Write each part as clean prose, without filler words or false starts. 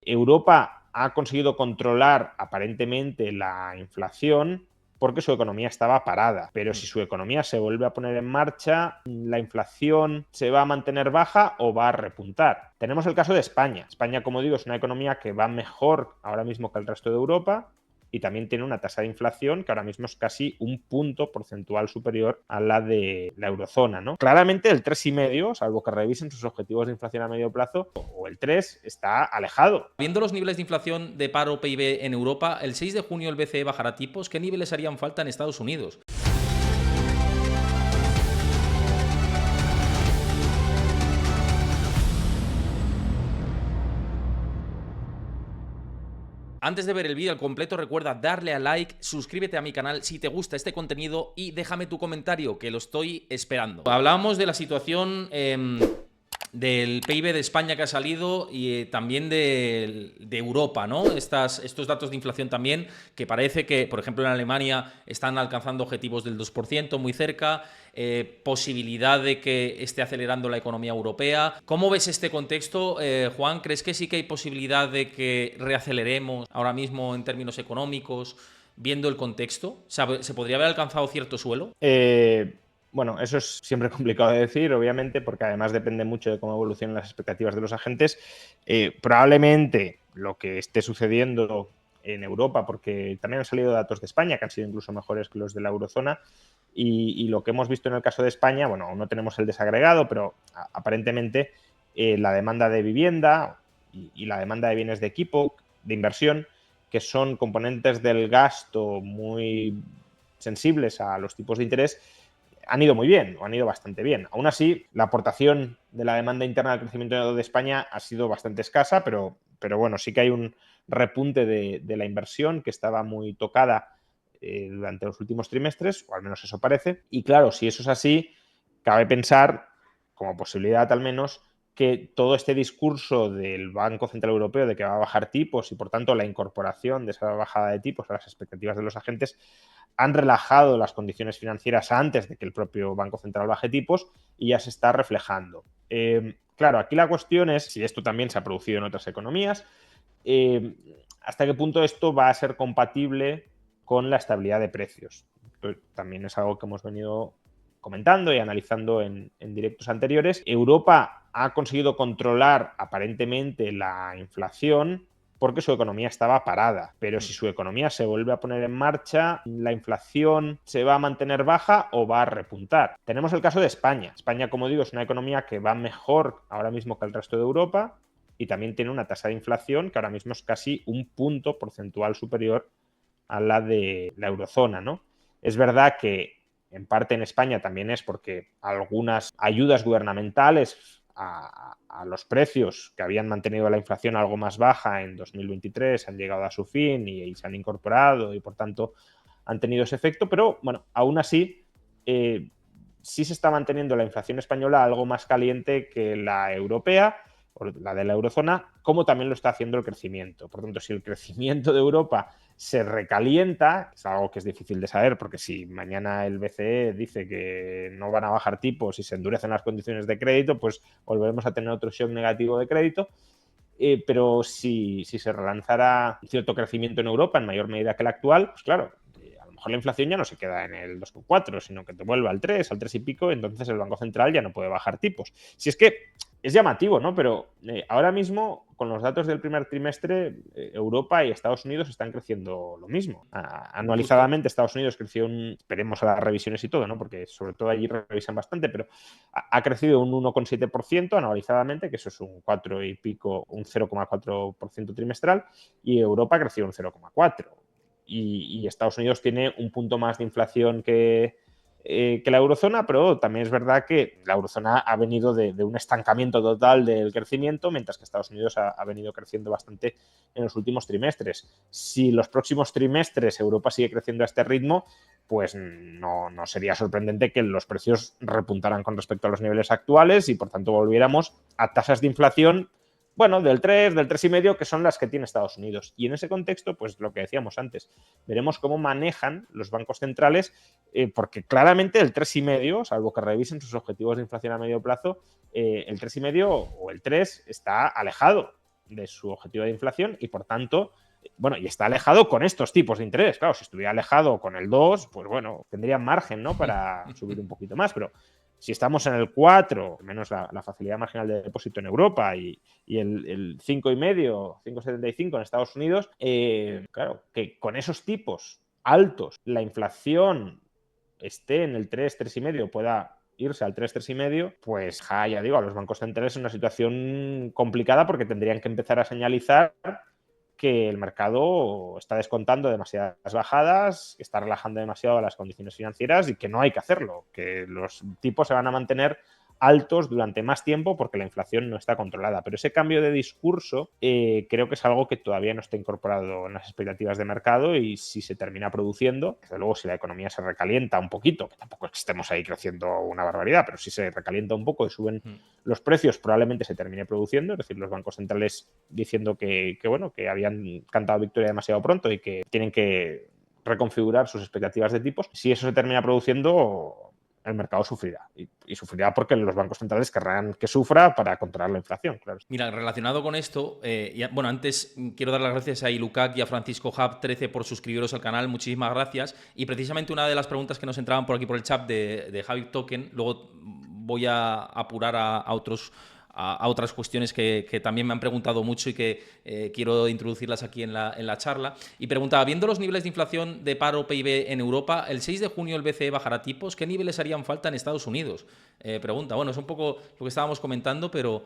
Europa ha conseguido controlar aparentemente la inflación porque su economía estaba parada, pero si su economía se vuelve a poner en marcha, la inflación se va a mantener baja o va a repuntar. Tenemos el caso de España. España, como digo, es una economía que va mejor ahora mismo que el resto de Europa y también tiene una tasa de inflación que ahora mismo es casi un punto porcentual superior a la de la eurozona, ¿no? Claramente el 3,5, salvo que revisen sus objetivos de inflación a medio plazo, o el 3 está alejado. Viendo los niveles de inflación de paro PIB en Europa, el 6 de junio el BCE bajará tipos. ¿Qué niveles harían falta en Estados Unidos? Antes de ver el vídeo al completo, recuerda darle a like, suscríbete a mi canal si te gusta este contenido y déjame tu comentario, que lo estoy esperando. Hablábamos de la situación del PIB de España que ha salido y también de Europa, ¿no? Estos datos de inflación también, que parece que, por ejemplo, en Alemania están alcanzando objetivos del 2%, muy cerca, posibilidad de que esté acelerando la economía europea. ¿Cómo ves este contexto, Juan? ¿Crees que sí que hay posibilidad de que reaceleremos ahora mismo en términos económicos, viendo el contexto? ¿Se podría haber alcanzado cierto suelo? Bueno, eso es siempre complicado de decir, obviamente, porque además depende mucho de cómo evolucionen las expectativas de los agentes. Probablemente lo que esté sucediendo en Europa, porque también han salido datos de España que han sido incluso mejores que los de la eurozona, y lo que hemos visto en el caso de España, bueno, aún no tenemos el desagregado, pero aparentemente la demanda de vivienda y la demanda de bienes de equipo, de inversión, que son componentes del gasto muy sensibles a los tipos de interés, han ido muy bien, o han ido bastante bien. Aún así, la aportación de la demanda interna al crecimiento de España ha sido bastante escasa, pero bueno, sí que hay un repunte de la inversión que estaba muy tocada durante los últimos trimestres, o al menos eso parece. Y claro, si eso es así, cabe pensar, como posibilidad al menos, que todo este discurso del Banco Central Europeo de que va a bajar tipos y por tanto la incorporación de esa bajada de tipos a las expectativas de los agentes han relajado las condiciones financieras antes de que el propio Banco Central baje tipos y ya se está reflejando. Claro, aquí la cuestión es si esto también se ha producido en otras economías, eh, hasta qué punto esto va a ser compatible con la estabilidad de precios. Entonces, también es algo que hemos venido comentando y analizando en directos anteriores. Europa ha conseguido controlar aparentemente la inflación porque su economía estaba parada. Pero si su economía se vuelve a poner en marcha, la inflación se va a mantener baja o va a repuntar. Tenemos el caso de España. España, como digo, es una economía que va mejor ahora mismo que el resto de Europa y también tiene una tasa de inflación que ahora mismo es casi un punto porcentual superior a la de la eurozona, ¿no? Es verdad que en parte en España también es porque algunas ayudas gubernamentales a los precios que habían mantenido la inflación algo más baja en 2023 han llegado a su fin y se han incorporado y por tanto han tenido ese efecto, pero bueno, aún así sí se está manteniendo la inflación española algo más caliente que la europea o la de la eurozona, como también lo está haciendo el crecimiento. Por tanto, si el crecimiento de Europa se recalienta, es algo que es difícil de saber, porque si mañana el BCE dice que no van a bajar tipos y se endurecen las condiciones de crédito, pues volveremos a tener otro shock negativo de crédito. Pero si se relanzara cierto crecimiento en Europa en mayor medida que el actual, pues claro, a lo mejor la inflación ya no se queda en el 2,4, sino que te vuelve al 3, al 3 y pico, entonces el Banco Central ya no puede bajar tipos. Si es que es llamativo, ¿no? Pero ahora mismo, con los datos del primer trimestre, Europa y Estados Unidos están creciendo lo mismo. Justo. Anualizadamente, Estados Unidos creció esperemos a las revisiones y todo, ¿no? Porque sobre todo allí revisan bastante, pero ha crecido un 1,7% anualizadamente, que eso es un 4 y pico, un 0,4% trimestral, y Europa ha crecido un 0,4%. Y Estados Unidos tiene un punto más de inflación que la eurozona, pero también es verdad que la eurozona ha venido de un estancamiento total del crecimiento, mientras que Estados Unidos ha venido creciendo bastante en los últimos trimestres. Si los próximos trimestres Europa sigue creciendo a este ritmo, pues no sería sorprendente que los precios repuntaran con respecto a los niveles actuales y por tanto volviéramos a tasas de inflación, bueno, del 3, del 3,5, que son las que tiene Estados Unidos. Y en ese contexto, pues lo que decíamos antes, veremos cómo manejan los bancos centrales, porque claramente el 3,5, salvo que revisen sus objetivos de inflación a medio plazo, el 3,5 o el 3 está alejado. de su objetivo de inflación y, por tanto, bueno, y está alejado con estos tipos de interés. Claro, si estuviera alejado con el 2, pues bueno, tendría margen, ¿no?, para subir un poquito más, pero si estamos en el 4, menos la facilidad marginal de depósito en Europa y el 5,5, 5,75 en Estados Unidos, claro, que con esos tipos altos la inflación esté en el 3, 3,5, pueda irse al 3, 3,5, pues ya digo, a los bancos centrales es una situación complicada porque tendrían que empezar a señalizar que el mercado está descontando demasiadas bajadas, que está relajando demasiado las condiciones financieras y que no hay que hacerlo, que los tipos se van a mantener altos durante más tiempo porque la inflación no está controlada. Pero ese cambio de discurso creo que es algo que todavía no está incorporado en las expectativas de mercado y si se termina produciendo, desde luego si la economía se recalienta un poquito, que tampoco es que estemos ahí creciendo una barbaridad, pero si se recalienta un poco y suben los precios, probablemente se termine produciendo, es decir, los bancos centrales diciendo que bueno, que habían cantado victoria demasiado pronto y que tienen que reconfigurar sus expectativas de tipos. Si eso se termina produciendo, el mercado sufrirá. Y sufrirá porque los bancos centrales querrán que sufra para controlar la inflación, claro. Mira, relacionado con esto, bueno, antes quiero dar las gracias a Ilucac y a Francisco Hub 13 por suscribiros al canal, muchísimas gracias. Y precisamente una de las preguntas que nos entraban por aquí por el chat de Javi Token, luego voy a apurar a otras cuestiones que también me han preguntado mucho y que quiero introducirlas aquí en la charla. Y preguntaba, viendo los niveles de inflación de paro PIB en Europa, el 6 de junio el BCE bajará tipos, ¿qué niveles harían falta en Estados Unidos? Pregunta, bueno, es un poco lo que estábamos comentando, pero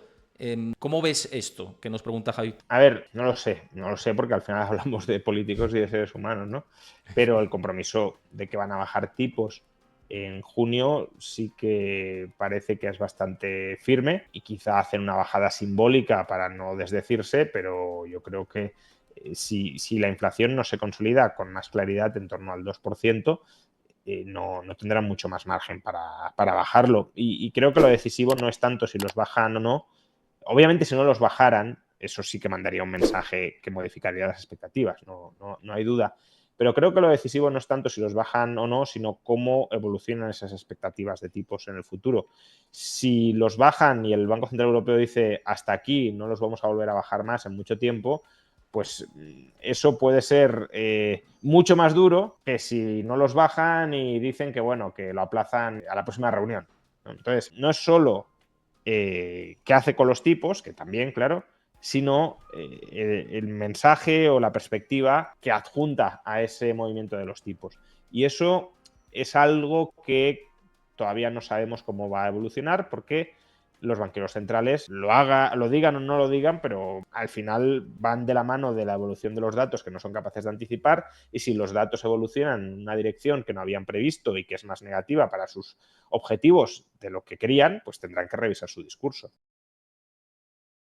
¿cómo ves esto que nos pregunta Javi? A ver, no lo sé porque al final hablamos de políticos y de seres humanos, ¿no? Pero el compromiso de que van a bajar tipos en junio sí que parece que es bastante firme y quizá hacen una bajada simbólica para no desdecirse, pero yo creo que si la inflación no se consolida con más claridad en torno al 2%, no tendrán mucho más margen para bajarlo. Y creo que lo decisivo no es tanto si los bajan o no. Obviamente, si no los bajaran, eso sí que mandaría un mensaje que modificaría las expectativas, no hay duda. Pero creo que lo decisivo no es tanto si los bajan o no, sino cómo evolucionan esas expectativas de tipos en el futuro. Si los bajan y el Banco Central Europeo dice hasta aquí, no los vamos a volver a bajar más en mucho tiempo, pues eso puede ser mucho más duro que si no los bajan y dicen que, bueno, que lo aplazan a la próxima reunión. Entonces, no es solo qué hace con los tipos, que también, claro, sino el mensaje o la perspectiva que adjunta a ese movimiento de los tipos. Y eso es algo que todavía no sabemos cómo va a evolucionar porque los banqueros centrales lo digan o no lo digan, pero al final van de la mano de la evolución de los datos que no son capaces de anticipar y si los datos evolucionan en una dirección que no habían previsto y que es más negativa para sus objetivos de lo que querían, pues tendrán que revisar su discurso.